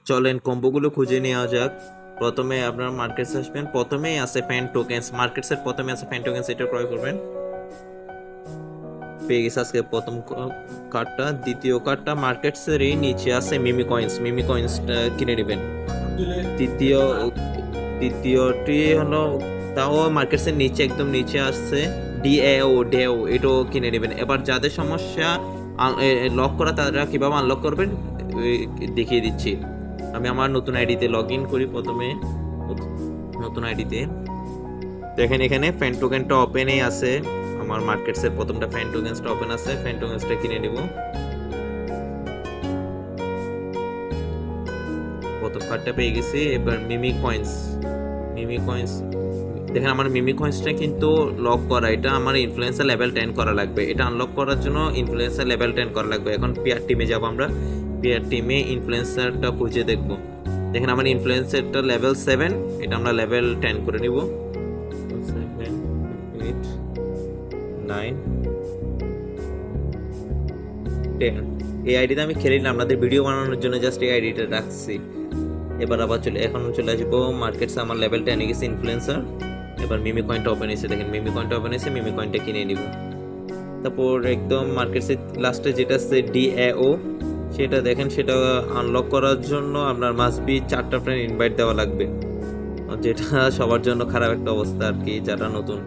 চলেন কম্বোগুলো খুঁজে নেওয়া যাক। প্রথমে আপনার মার্কেটস আসবেন, প্রথমেই আছে ফ্যান টোকেন্স, মার্কেটসের প্রথমে আছে ফ্যান টোকেন্স, এটা ক্রয় করবেন। পেয়ে গেছে আজকে প্রথম কার্ডটা। দ্বিতীয় কার্ডটা মার্কেটসেরই নিচে আছে মিমি কয়েন্স, মিমি কয়েন্সটা কিনে নেবেন। তৃতীয় তৃতীয়টি হলো, তাও মার্কেটসের নিচে একদম নিচে আসছে ডিএও, ডেও, এটাও কিনে নেবেন। এবার যাদের সমস্যা লক করা, তারা কীভাবে আনলক করবেন দেখিয়ে দিচ্ছি। আমি আমার নতুন আইডিতে লগ ইন করি। প্রথমে নতুন আইডিতে দেখেন এখানে ফ্যান টোকেনটা ওপেনেই আছে। আমার মার্কেটসের প্রথমটা ফ্যান টোকেন্সটা ওপেন আছে, ফ্যান টোকেন্সটা কিনে নিব। প্রথম কার্ডটা পেয়ে গেছি। এবার মিমি কয়েন্স, মিমি কয়েন্স দেখেন আমার মিমি কয়েন্সটা কিন্তু লক করা, এটা আমার ইনফ্লুয়েন্সার লেভেল 10 করা লাগবে। এটা আনলক করার জন্য ইনফ্লুয়েন্সার লেভেল 10 করা লাগবে। এখন পেয়ার টিমে যাব, আমরা পেয়ার টিমে ইনফ্লুয়েন্সারটা খুঁজে দেখব। দেখেন আমার ইনফ্লুয়েন্সারটা লেভেল 7, এটা আমরা লেভেল 10 করে নিব। 7 8 9 10। এই আইডিতে আমি খেলি না, আপনাদের ভিডিও বানানোর জন্য জাস্ট এই আইডিটা রাখছি। এবার আবার এখন চলে আসবো মার্কেটসে, আমার লেভেল 10 গেছে ইনফ্লুয়েন্সার। এবার মিমি কয়েনটা ওপেন হয়েছে, দেখেন মিমি কয়েনটা ওপেন হয়েছে, মিমি কয়েনটা কিনে নিব। তারপর একদম মার্কেটসের লাস্টে যেটা আছে ডিএও, সেটা দেখেন, সেটা আনলক করার জন্য আপনার মাস্ট বি 4টা ফ্রেন্ড ইনভাইট দেওয়া লাগবে, যেটা সবার জন্য খারাপ একটা অবস্থা আর কি, যারা নতুন।